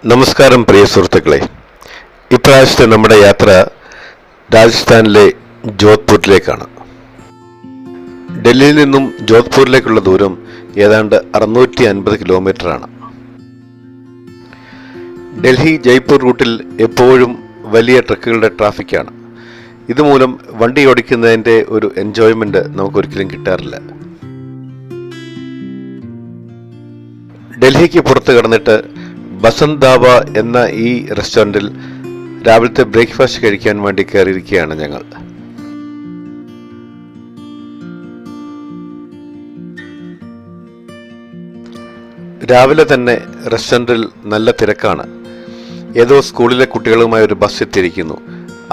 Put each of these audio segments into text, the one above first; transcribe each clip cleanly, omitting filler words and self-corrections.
നമസ്കാരം പ്രിയ സുഹൃത്തുക്കളെ, ഇപ്രാവശ്യത്തെ നമ്മുടെ യാത്ര രാജസ്ഥാനിലെ ജോധ്പൂരിലേക്കാണ്. ഡൽഹിയിൽ നിന്നും ജോധ്പൂരിലേക്കുള്ള ദൂരം ഏതാണ്ട് 650 കിലോമീറ്ററാണ്. ഡൽഹി ജയ്പൂർ റൂട്ടിൽ എപ്പോഴും വലിയ ട്രക്കുകളുടെ ട്രാഫിക്കാണ്. ഇതുമൂലം വണ്ടി ഓടിക്കുന്നതിൻ്റെ ഒരു എൻജോയ്മെന്റ് നമുക്കൊരിക്കലും കിട്ടാറില്ല. ഡൽഹിക്ക് പുറത്ത് കടന്നിട്ട് ബസന്ത് ധാബ എന്ന ഈ റെസ്റ്റോറൻറ്റിൽ രാവിലത്തെ ബ്രേക്ക്ഫാസ്റ്റ് കഴിക്കാൻ വേണ്ടി കയറിയിരിക്കുകയാണ് ഞങ്ങൾ. രാവിലെ തന്നെ റെസ്റ്റോറൻറ്റിൽ നല്ല തിരക്കാണ്. ഏതോ സ്കൂളിലെ കുട്ടികളുമായി ഒരു ബസ് എത്തിയിരിക്കുന്നു.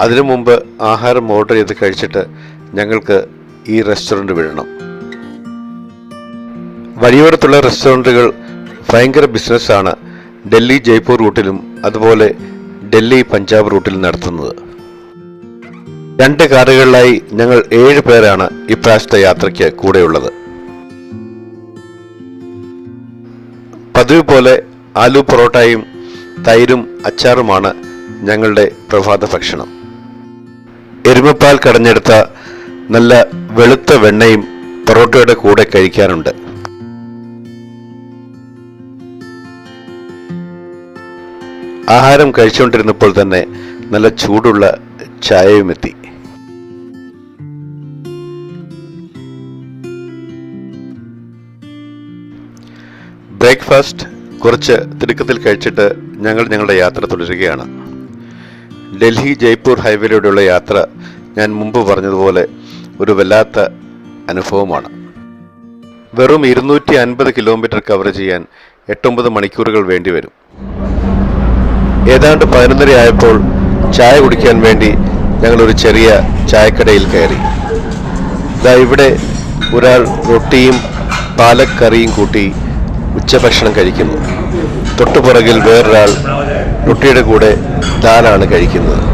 അതിനു മുമ്പ് ആഹാരം ഓർഡർ ചെയ്ത് കഴിച്ചിട്ട് ഞങ്ങൾക്ക് ഈ റെസ്റ്റോറൻറ്റ് വിടണം. വഴിയോരത്തുള്ള റെസ്റ്റോറൻറ്റുകൾ ഭയങ്കര ബിസിനസ്സാണ് ഡൽഹി ജയ്പൂർ റൂട്ടിലും അതുപോലെ ഡൽഹി പഞ്ചാബ് റൂട്ടിലും നടത്തുന്നത്. 2 കാറുകളിലായി ഞങ്ങൾ 7 പേരാണ് ഇപ്രാവശ്യത്തെ യാത്രയ്ക്ക് കൂടെയുള്ളത്. പതിവ് പോലെ ആലു പൊറോട്ടയും തൈരും അച്ചാറുമാണ് ഞങ്ങളുടെ പ്രഭാത ഭക്ഷണം. എരുമപ്പാൽ കടഞ്ഞെടുത്ത നല്ല വെളുത്ത വെണ്ണയും പൊറോട്ടയുടെ കൂടെ കഴിക്കാറുണ്ട്. ആഹാരം കഴിച്ചുകൊണ്ടിരുന്നപ്പോൾ തന്നെ നല്ല ചൂടുള്ള ചായയും എത്തി. ബ്രേക്ക്ഫാസ്റ്റ് കുറച്ച് തിടുക്കത്തിൽ കഴിച്ചിട്ട് ഞങ്ങൾ ഞങ്ങളുടെ യാത്ര തുടരുകയാണ്. ഡൽഹി ജയ്പൂർ ഹൈവേയിലൂടെയുള്ള യാത്ര ഞാൻ മുമ്പ് പറഞ്ഞതുപോലെ ഒരു വല്ലാത്ത അനുഭവമാണ്. വെറും 250 കിലോമീറ്റർ കവർ ചെയ്യാൻ 8-9 മണിക്കൂറുകൾ വേണ്ടിവരും. ഏതാണ്ട് 11:30 ആയപ്പോൾ ചായ കുടിക്കാൻ വേണ്ടി ഞങ്ങളൊരു ചെറിയ ചായക്കടയിൽ കയറി. ഇവിടെ ഒരാൾ റൊട്ടിയും പാലക്കറിയും കൂട്ടി ഉച്ചഭക്ഷണം കഴിക്കുന്നു. തൊട്ടുപുറകിൽ വേറൊരാൾ റൊട്ടിയുടെ കൂടെ ദാലാണ് കഴിക്കുന്നത്.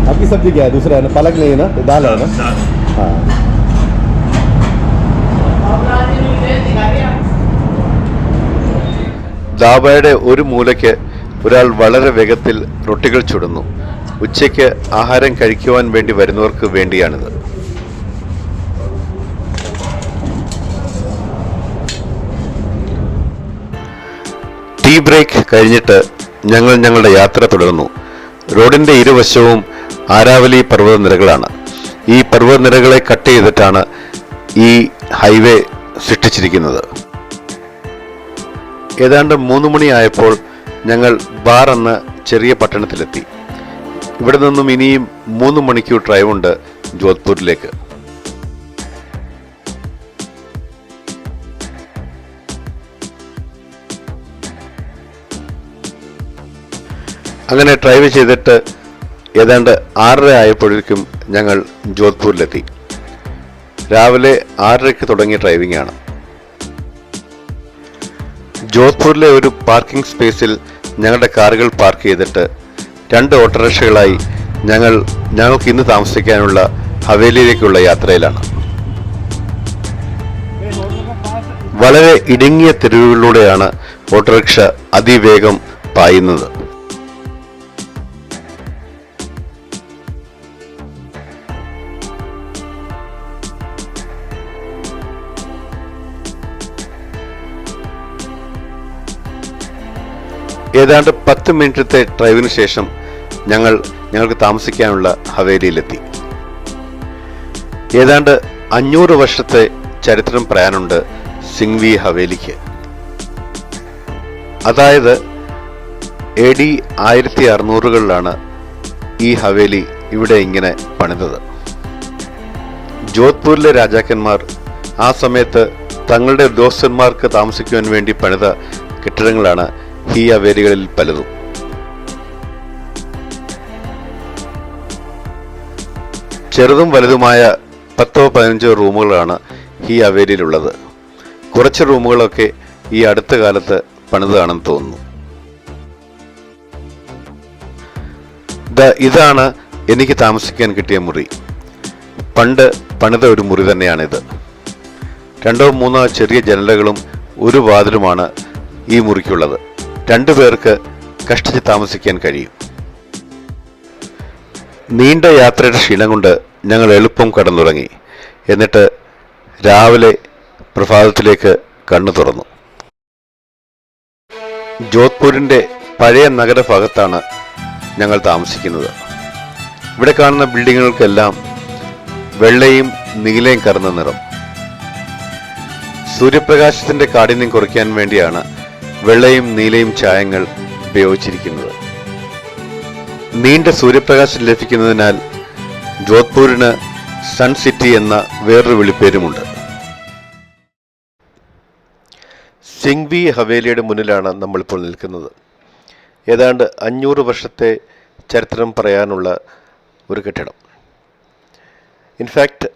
आपकी सब्जी क्या है? दूसरा है ना, पालक नहीं है ना, दाल है ना. हाँ. ദാബയുടെ ഒരു മൂലയ്ക്ക് ഒരാൾ വളരെ വേഗത്തിൽ റൊട്ടികൾ ചുടുന്നു. ഉച്ചയ്ക്ക് ആഹാരം കഴിക്കുവാൻ വേണ്ടി വരുന്നവർക്ക് വേണ്ടിയാണിത്. ടീ ബ്രേക്ക് കഴിഞ്ഞിട്ട് ഞങ്ങൾ ഞങ്ങളുടെ യാത്ര തുടർന്നു. റോഡിന്റെ ഇരുവശവും ആരാവലി പർവ്വതനിരകളാണ്. ഈ പർവ്വതനിരകളെ കട്ട് ചെയ്തിട്ടാണ് ഈ ഹൈവേ സൃഷ്ടിച്ചിരിക്കുന്നത്. ഏതാണ്ട് 3 മണിയായപ്പോൾ ഞങ്ങൾ ബാർ എന്ന ചെറിയ പട്ടണത്തിലെത്തി. ഇവിടെ നിന്നും ഇനിയും 3 മണിക്കൂർ ഡ്രൈവ് ഉണ്ട് ജോധ്പൂരിലേക്ക്. അങ്ങനെ ഡ്രൈവ് ചെയ്തിട്ട് ഏതാണ്ട് 6:30 ആയപ്പോഴേക്കും ഞങ്ങൾ ജോധ്പൂരിലെത്തി. രാവിലെ 6:30 തുടങ്ങിയ ഡ്രൈവിംഗ് ആണ്. ജോധ്പൂരിലെ ഒരു പാർക്കിംഗ് സ്പേസിൽ ഞങ്ങളുടെ കാറുകൾ പാർക്ക് ചെയ്തിട്ട് 2 ഓട്ടോറിക്ഷകളായി ഞങ്ങൾക്ക് ഇന്ന് താമസിക്കാനുള്ള ഹവേലിയിലേക്കുള്ള യാത്രയിലാണ്. വളരെ ഇടുങ്ങിയ തെരുവുകളിലൂടെയാണ് ഓട്ടോറിക്ഷ അതിവേഗം പായുന്നത്. ഏതാണ്ട് 10 മിനിറ്റത്തെ ഡ്രൈവിന് ശേഷം ഞങ്ങൾക്ക് താമസിക്കാനുള്ള ഹവേലിയിലെത്തി. ഏതാണ്ട് 500 വർഷത്തെ ചരിത്രം പറയാനുണ്ട് സിംഗ്വി ഹവേലിക്ക്. അതായത് AD 1600കളിലാണ് ഈ ഹവേലി ഇവിടെ ഇങ്ങനെ പണിതത്. ജോധ്പൂരിലെ രാജാക്കന്മാർ ആ സമയത്ത് തങ്ങളുടെ ഉദ്യോഗസ്ഥന്മാർക്ക് താമസിക്കുവാൻ വേണ്ടി പണിത കെട്ടിടങ്ങളാണ് ഈ ഹവേലികളിൽ പലതും. ചെറുതും വലുതുമായ 10-15 റൂമുകളാണ് ഈ ഹവേലിയിലുള്ളത്. കുറച്ച് റൂമുകളൊക്കെ ഈ അടുത്ത കാലത്ത് പണിതാണെന്ന് തോന്നുന്നു. ഇതാണ് എനിക്ക് താമസിക്കാൻ കിട്ടിയ മുറി. പണ്ട് പണിത ഒരു മുറി തന്നെയാണിത്. 2-3 ചെറിയ ജനലുകളും ഒരു വാതിലുമാണ് ഈ മുറിക്കുള്ളത്. 2 പേർക്ക് കഷ്ടിച്ച് താമസിക്കാൻ കഴിയും. നീണ്ട യാത്രയുടെ ക്ഷീണം കൊണ്ട് ഞങ്ങൾ എളുപ്പം കടന്നു തുടങ്ങി. എന്നിട്ട് രാവിലെ പ്രഭാതത്തിലേക്ക് കണ്ണു തുറന്നു. ജോധ്പൂരിൻ്റെ പഴയ നഗരഭാഗത്താണ് ഞങ്ങൾ താമസിക്കുന്നത്. ഇവിടെ കാണുന്ന ബിൽഡിങ്ങുകൾക്കെല്ലാം വെള്ളയും നീലയും കലർന്ന നിറം. സൂര്യപ്രകാശത്തിന്റെ കാഠിന്യം കുറയ്ക്കാൻ വേണ്ടിയാണ് വെള്ളയും നീലയും ചായങ്ങൾ ഉപയോഗിച്ചിരിക്കുന്നത്. നീണ്ട സൂര്യപ്രകാശം ലഭിക്കുന്നതിനാൽ ജോധ്പൂരിന് സൺ സിറ്റി എന്ന വേറൊരു വിളിപ്പേരുമുണ്ട്. സിംഗ്വി ഹവേലിയുടെ മുന്നിലാണ് നമ്മളിപ്പോൾ നിൽക്കുന്നത്. ഏതാണ്ട് 500 വർഷത്തെ ചരിത്രം പറയാനുള്ള ഒരു കെട്ടിടം. ഇൻഫാക്റ്റ്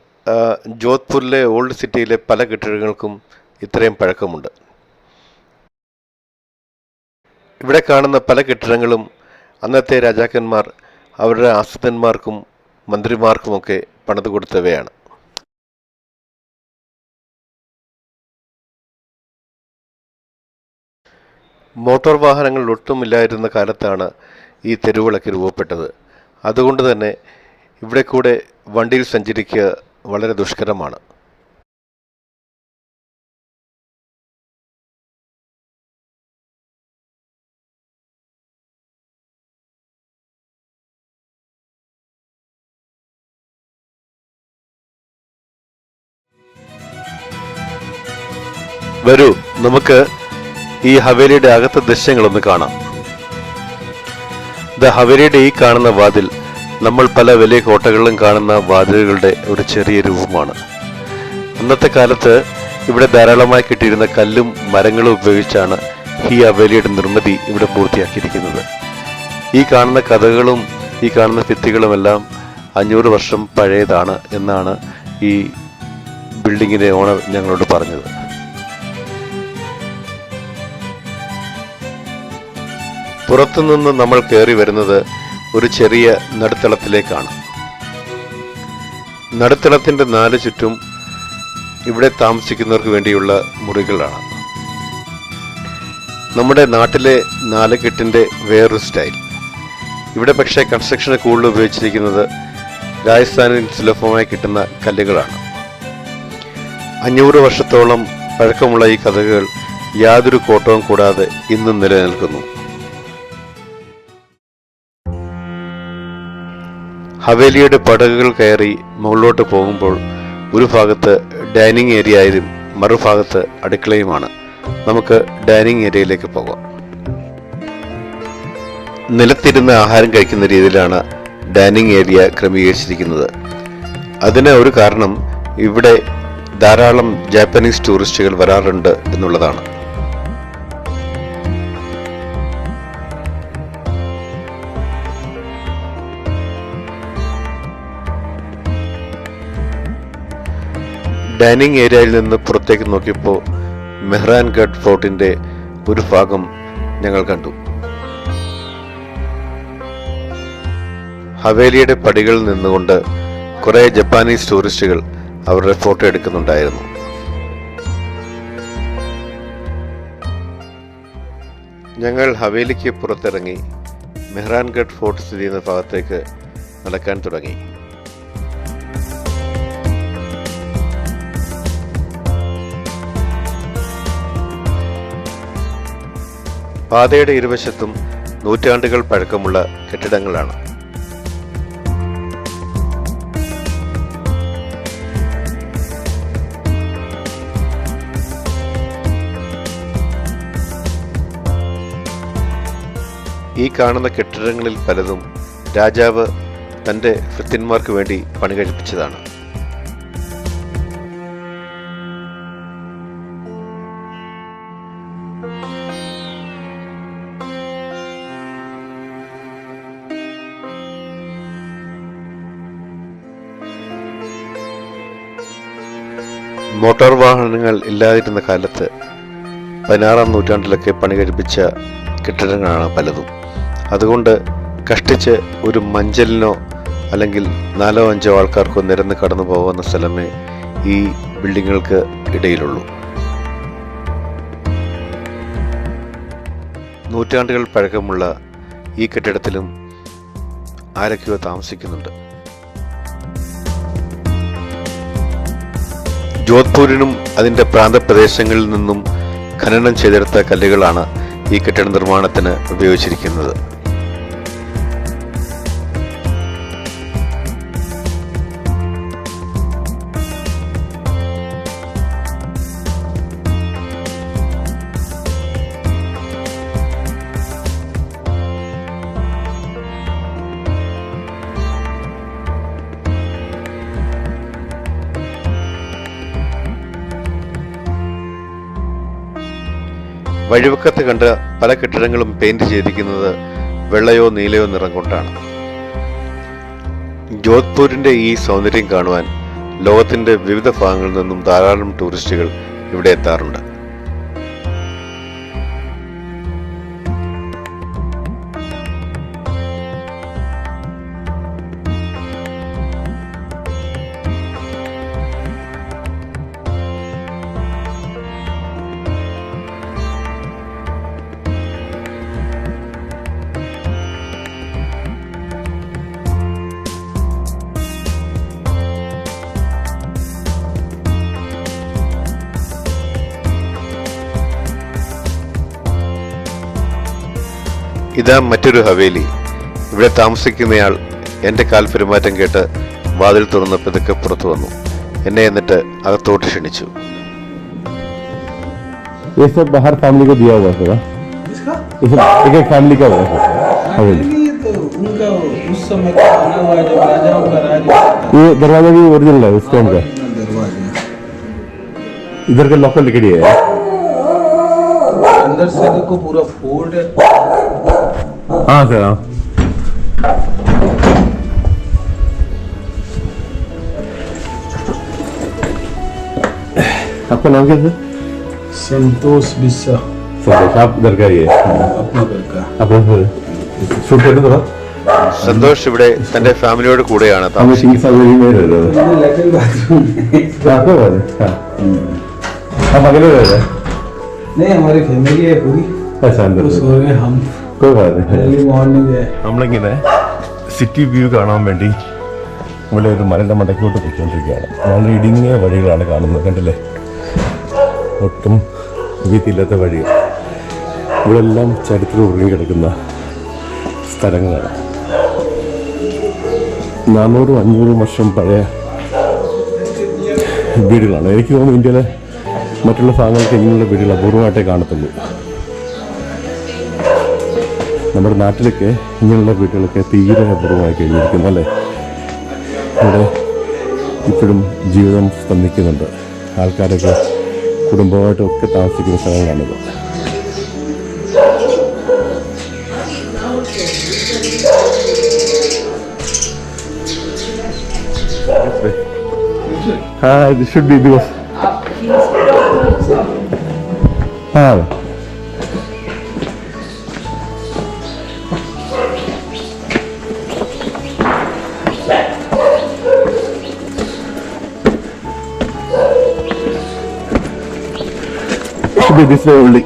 ജോധ്പൂരിലെ ഓൾഡ് സിറ്റിയിലെ പല കെട്ടിടങ്ങൾക്കും ഇത്രയും പഴക്കമുണ്ട്. ഇവിടെ കാണുന്ന പല കെട്ടിടങ്ങളും അന്നത്തെ രാജാക്കന്മാർ അവരുടെ ആശ്രിതന്മാർക്കും മന്ത്രിമാർക്കുമൊക്കെ പണിതു കൊടുത്തവയാണ്. മോട്ടോർ വാഹനങ്ങൾ ഒട്ടുമില്ലായിരുന്ന കാലത്താണ് ഈ തെരുവിളക്ക് രൂപപ്പെട്ടത്. അതുകൊണ്ട് തന്നെ ഇവിടെ കൂടെ വണ്ടിയിൽ സഞ്ചരിക്കുക വളരെ ദുഷ്കരമാണ്. വരൂ, നമുക്ക് ഈ ഹവേലിയുടെ അകത്തെ ദൃശ്യങ്ങളൊന്ന് കാണാം. ഹവേലിയുടെ ഈ കാണുന്ന വാതിൽ നമ്മൾ പല വലിയ കോട്ടകളിലും കാണുന്ന വാതിലുകളുടെ ഒരു ചെറിയ രൂപമാണ്. അന്നത്തെ കാലത്ത് ഇവിടെ ധാരാളമായി കിട്ടിയിരുന്ന കല്ലും മരങ്ങളും ഉപയോഗിച്ചാണ് ഈ ഹവേലിയുടെ നിർമ്മിതി ഇവിടെ പൂർത്തിയാക്കിയിരിക്കുന്നത്. ഈ കാണുന്ന കഥകളും ഈ കാണുന്ന ഭിത്തികളുമെല്ലാം 500 വർഷം പഴയതാണ് എന്നാണ് ഈ ബിൽഡിങ്ങിന്റെ ഓണർ ഞങ്ങളോട് പറഞ്ഞത്. പുറത്തുനിന്ന് നമ്മൾ കയറി വരുന്നത് ഒരു ചെറിയ നടുത്തളത്തിലേക്കാണ്. നടുത്തളത്തിന്റെ 4 ചുറ്റും ഇവിടെ താമസിക്കുന്നവർക്ക് വേണ്ടിയുള്ള മുറികളാണ്. നമ്മുടെ നാട്ടിലെ 4 കെട്ടിന്റെ വേറൊരു സ്റ്റൈൽ. ഇവിടെ പക്ഷേ കൺസ്ട്രക്ഷന് കൂടുതൽ ഉപയോഗിച്ചിരിക്കുന്നത് രാജസ്ഥാനിൽ സുലഭമായി കിട്ടുന്ന കല്ലുകളാണ്. 500 വർഷത്തോളം പഴക്കമുള്ള ഈ കഥകൾ യാതൊരു കോട്ടവും കൂടാതെ ഇന്നും നിലനിൽക്കുന്നു. ഹവേലിയുടെ പടകുകൾ കയറി മുകളിലോട്ട് പോകുമ്പോൾ ഒരു ഭാഗത്ത് ഡൈനിങ് ഏരിയയും മറുഭാഗത്ത് അടുക്കളയുമാണ്. നമുക്ക് ഡൈനിങ് ഏരിയയിലേക്ക് പോകാം. നിലത്തിരുന്ന് ആഹാരം കഴിക്കുന്ന രീതിയിലാണ് ഡൈനിങ് ഏരിയ ക്രമീകരിച്ചിരിക്കുന്നത്. അതിന് ഒരു കാരണം ഇവിടെ ധാരാളം ജാപ്പനീസ് ടൂറിസ്റ്റുകൾ വരാറുണ്ട് എന്നുള്ളതാണ്. ഡൈനിങ് ഏരിയയിൽ നിന്ന് പുറത്തേക്ക് നോക്കിയപ്പോൾ മെഹ്റാൻഗഡ് ഫോർട്ടിന്റെ ഒരു ഭാഗം ഞങ്ങൾ കണ്ടു. ഹവേലിയുടെ പടികളിൽ നിന്നുകൊണ്ട് കുറെ ജപ്പാനീസ് ടൂറിസ്റ്റുകൾ അവരുടെ ഫോട്ടോ എടുക്കുന്നുണ്ടായിരുന്നു. ഞങ്ങൾ ഹവേലിക്ക് പുറത്തിറങ്ങി മെഹ്റാൻഗഡ് ഫോർട്ട് സ്ഥിതി ചെയ്യുന്ന ഭാഗത്തേക്ക് നടക്കാൻ തുടങ്ങി. പാതയുടെ ഇരുവശത്തും നൂറ്റാണ്ടുകൾ പഴക്കമുള്ള കെട്ടിടങ്ങളാണ്. ഈ കാണുന്ന കെട്ടിടങ്ങളിൽ പലതും രാജാവ് തൻ്റെ ഭൃത്യന്മാർക്ക് വേണ്ടി പണി കഴിപ്പിച്ചതാണ്. മോട്ടോർ വാഹനങ്ങൾ ഇല്ലാതിരുന്ന കാലത്ത് 16-ാം നൂറ്റാണ്ടിലൊക്കെ പണി കഴിപ്പിച്ച കെട്ടിടങ്ങളാണ് പലതും. അതുകൊണ്ട് കഷ്ടിച്ച് ഒരു മഞ്ചലിനോ അല്ലെങ്കിൽ 4-5 ആൾക്കാർക്കോ നിരന്ന് കടന്നു പോകുന്ന സ്ഥലമേ ഈ ബിൽഡിങ്ങുകൾക്ക് ഇടയിലുള്ളൂ. നൂറ്റാണ്ടുകൾ പഴക്കമുള്ള ഈ കെട്ടിടത്തിലും ആരൊക്കെയോ താമസിക്കുന്നുണ്ട്. ജോധ്പൂരിനും അതിൻ്റെ പ്രാന്തപ്രദേശങ്ങളിൽ നിന്നും ഖനനം ചെയ്തെടുത്ത കല്ലുകളാണ് ഈ കെട്ടിട നിർമ്മാണത്തിന് ഉപയോഗിച്ചിരിക്കുന്നത്. വഴിവക്കത്ത് കണ്ട പല കെട്ടിടങ്ങളും പെയിന്റ് ചെയ്തിരിക്കുന്നത് വെള്ളയോ നീലയോ നിറം കൊണ്ടാണ്. ജോധ്പൂരിന്റെ ഈ സൗന്ദര്യം കാണുവാൻ ലോകത്തിന്റെ വിവിധ ഭാഗങ്ങളിൽ നിന്നും ധാരാളം ടൂറിസ്റ്റുകൾ ഇവിടെ എത്താറുണ്ട്. ഇതാ മറ്റൊരു ഹവേലി. ഇവിടെ താമസിക്കുന്നയാൾ എൻ്റെ കാൽ പെരുമാറ്റം കേട്ട് വാതിൽ തുറന്ന് പതുക്കെ പുറത്തു വന്നു. എന്നെ എന്നിട്ട് അകത്തോട്ട് ക്ഷണിച്ചു. ये सब बाहर फैमिली को दिया हुआ था। इसका ये सब एक फैमिली का हुआ है हवेली। ये तो उनका उस समय का बना हुआ है, जब राजाओं का राज हुआ था। ये दरवाजा भी ओरिजिनल है उस टाइम का। original दरवाजा इधर का लॉकर लिख दिया है। अंदर से देखो पूरा फोल्ड है। हाँ सर हाँ। आपका नाम क्या है? संतोष बिस्सा संतोष। आप इधर का ही है? अपना घर का। अपना शूट करते थोड़ा। സന്തോഷ് ഇവിടെ തന്റെ ഫാമിലിയോട് കൂടെയാണ് हमें താമസിക്കുന്നത്. 3 साल वही में रह रहे ये लेटरिन बाथरूम है। हाँ कोई बात नहीं। हाँ हम अकेले रह रहे हैं। नहीं, हमारी फैमिली है पूरी। ऐसा अंदर तो सो गए हम। कोई बात नहीं। अर्ली मॉर्निंग है। നമ്മളിങ്ങനെ സിറ്റി വ്യൂ കാണാൻ വേണ്ടി ഇവിടെ ഒരു മലയുടെ മടക്കിലോട്ട് പോയിക്കൊണ്ടിരിക്കുകയാണ്. വളരെ ഇടുങ്ങിയ വഴികളാണ് കാണുന്നത്, കണ്ടില്ലേ? ഒട്ടും വീതിയില്ലാത്ത വഴികൾ. ഇവിടെ എല്ലാം ചരിത്രം ഉറങ്ങിക്കിടക്കുന്ന സ്ഥലങ്ങളാണ്. 400-500 വർഷം പഴയ വീടുകളാണ്. എനിക്ക് തോന്നുന്നു ഇന്ത്യയിലെ മറ്റുള്ള ഭാഗങ്ങൾക്ക് ഇങ്ങനെയുള്ള വീടുകൾ അപൂർവമായിട്ടേ കാണത്തുള്ളൂ. നമ്മുടെ നാട്ടിലൊക്കെ ഇങ്ങനെയുള്ള വീടുകളൊക്കെ തീരെ അപൂർവമായി കഴിഞ്ഞിരിക്കുന്നു അല്ലേ? ഇവിടെ ഇപ്പോഴും ജീവിതം സ്പന്ദിക്കുന്നുണ്ട്. ആൾക്കാരൊക്കെ കുടുംബമായിട്ടൊക്കെ താമസിക്കുന്ന സ്ഥലങ്ങളാണിത്. हाँ it should be because हाँ should be this way only.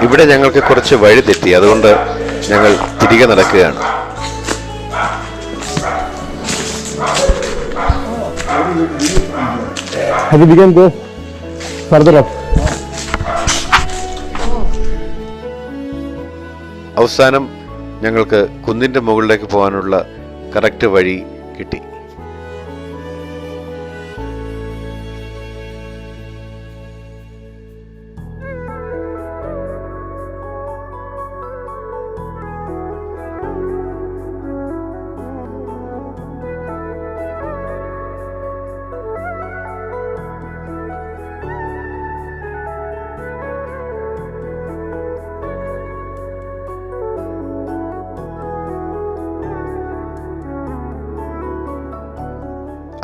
ഇവിടെ ഞങ്ങൾക്ക് കുറച്ച് വഴി തെറ്റി, അതുകൊണ്ട് ഞങ്ങൾ തിരികെ നടക്കുകയാണ്. Have you begun go further up? അവസാനം ഞങ്ങൾക്ക് കുന്നിൻ്റെ മുകളിലേക്ക് പോകാനുള്ള കറക്റ്റ് വഴി കിട്ടി.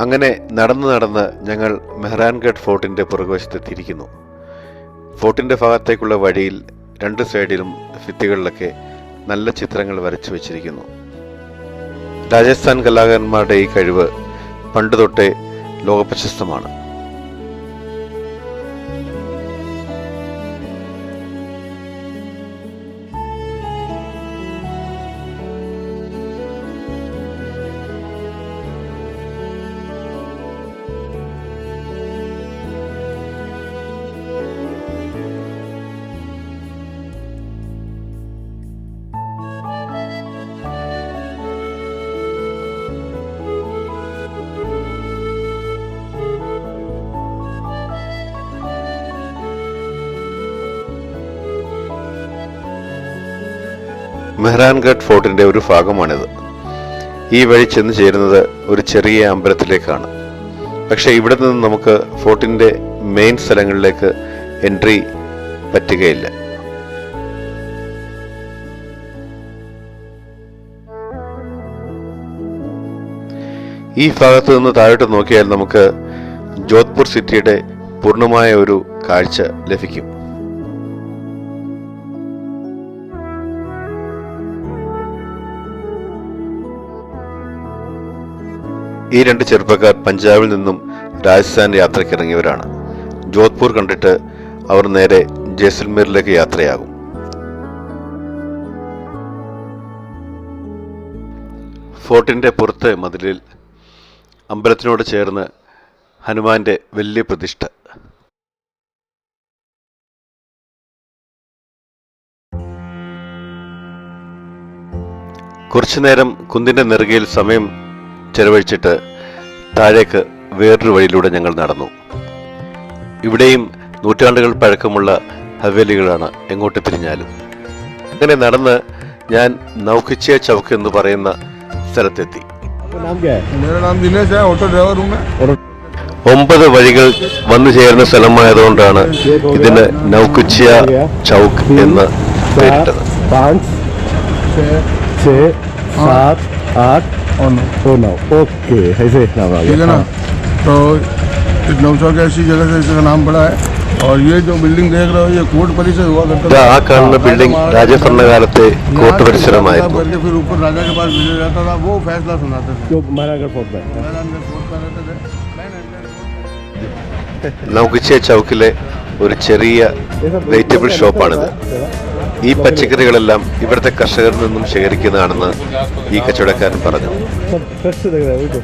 അങ്ങനെ നടന്ന് ഞങ്ങൾ മെഹ്റാൻഗഡ് ഫോർട്ടിൻ്റെ പുറകുവശത്തെത്തിയിരിക്കുന്നു. ഫോർട്ടിൻ്റെ ഭാഗത്തേക്കുള്ള വഴിയിൽ 2 സൈഡിലും ഭിത്തികളിലൊക്കെ നല്ല ചിത്രങ്ങൾ വരച്ചു വച്ചിരിക്കുന്നു. രാജസ്ഥാൻ കലാകാരന്മാരുടെ ഈ കഴിവ് പണ്ട് തൊട്ടേ ലോകപ്രശസ്തമാണ്. മെഹ്റാൻഗഡ് ഫോർട്ടിൻ്റെ ഒരു ഭാഗമാണിത്. ഈ വഴി ചെന്ന് ചേരുന്നത് ഒരു ചെറിയ അമ്പലത്തിലേക്കാണ്. പക്ഷേ ഇവിടെ നിന്ന് നമുക്ക് ഫോർട്ടിൻ്റെ മെയിൻ സ്ഥലങ്ങളിലേക്ക് എൻട്രി പറ്റുകയില്ല. ഈ ഭാഗത്ത് നിന്ന് താഴോട്ട് നോക്കിയാൽ നമുക്ക് ജോധ്പൂർ സിറ്റിയുടെ പൂർണ്ണമായ ഒരു കാഴ്ച ലഭിക്കും. ഈ 2 ചെറുപ്പക്കാർ പഞ്ചാബിൽ നിന്നും രാജസ്ഥാൻ യാത്രയ്ക്കിറങ്ങിയവരാണ്. ജോധ്പൂർ കണ്ടിട്ട് അവർ നേരെ ജയ്സൽമീറിലേക്ക് യാത്രയാകും. ഫോർട്ടിൻ്റെ പുറത്തെ മതിലിൽ അമ്പലത്തിനോട് ചേർന്ന് ഹനുമാന്റെ വലിയ പ്രതിഷ്ഠ. കുറച്ചുനേരം കുന്നിൻ്റെ നെറുകയിൽ സമയം ചെലവഴിച്ചിട്ട് താഴേക്ക് വേറൊരു വഴിയിലൂടെ ഞങ്ങൾ നടന്നു. ഇവിടെയും നൂറ്റാണ്ടുകൾ പഴക്കമുള്ള ഹവേലികളാണ് എങ്ങോട്ട് തിരിഞ്ഞാലും. അങ്ങനെ നടന്ന് ഞാൻ നൗഖിച്ചിയ ചൗക്ക് എന്ന് പറയുന്ന സ്ഥലത്തെത്തി. 9 വഴികൾ വന്നു ചേരുന്ന സ്ഥലമായതുകൊണ്ടാണ് ഇതിന് നൗഖിച്ചിയ ചൗക്ക് എന്ന് പേരിട്ടത്. 5, 6, 7, 8 और 9. ओके, ऐसे नाम आ गया. ठीक है ना. तो इस नौचौक ऐसी जगह से इसका नाम पड़ा है. और ये जो बिल्डिंग देख रहे हो ये कोर्ट परिसर हुआ करता था. ആ കാണുന്ന ബിൽഡിംഗ് രാജഭരണകാലത്തെ കോർട്ട് പരിസരമായിരുന്നു. करके फिर ऊपर राजा के पास भेजा जाता था. वो फैसला सुनाते थे. जो महाराजगढ़ फोर्ट में. महाराजगढ़ फोर्ट में रहते थे. നൗഖിച്ചിയ ചൗക്കിലെ ഒരു ചെറിയ വെജിറ്റബിൾ ഷോപ്പാണിത്. ഈ പച്ചക്കറികളെല്ലാം ഇവിടുത്തെ കർഷകരിൽ നിന്നും ശേഖരിക്കുന്നതാണെന്ന് ഈ കച്ചവടക്കാരൻ പറഞ്ഞു. सब फ्रेश लग रहा है वो तो.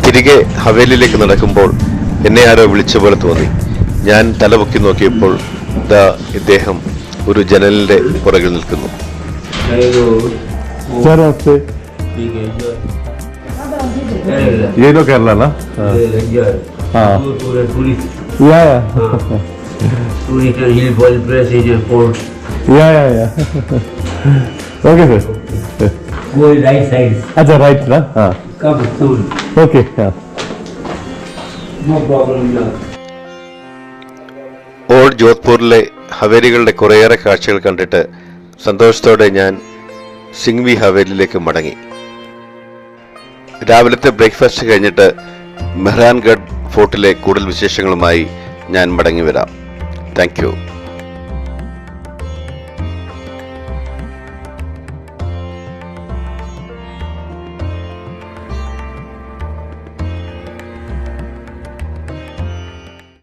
തിരികെ ഹവേലിയിലേക്ക് നടക്കുമ്പോൾ എന്നെ ആരോ വിളിച്ച പോലെ തോന്നി. ഞാൻ തലപൊക്കി നോക്കിയപ്പോൾ ദാ ഇദ്ദേഹം ഒരു ജനലിന്റെ പുറകിൽ നിൽക്കുന്നു. सर आपसे ये तो केरला ना. हाँ या Tourist hill for president port. या okay sir. Go right side. अच्छा राइट ना. हाँ Come soon. ओके. हाँ No problem. ഓൾഡ് ജോധ്പൂരിലെ ഹവേലികളുടെ കുറേയേറെ കാഴ്ചകൾ കണ്ടിട്ട് സന്തോഷത്തോടെ ഞാൻ സിംഗ്വി ഹവേലിയിലേക്ക് മടങ്ങി. രാവിലത്തെ ബ്രേക്ക്ഫാസ്റ്റ് കഴിഞ്ഞിട്ട് മെഹ്റാൻഗഡ് ഫോർട്ടിലെ കൂടുതൽ വിശേഷങ്ങളുമായി ഞാൻ മടങ്ങി വരാം. Thank you.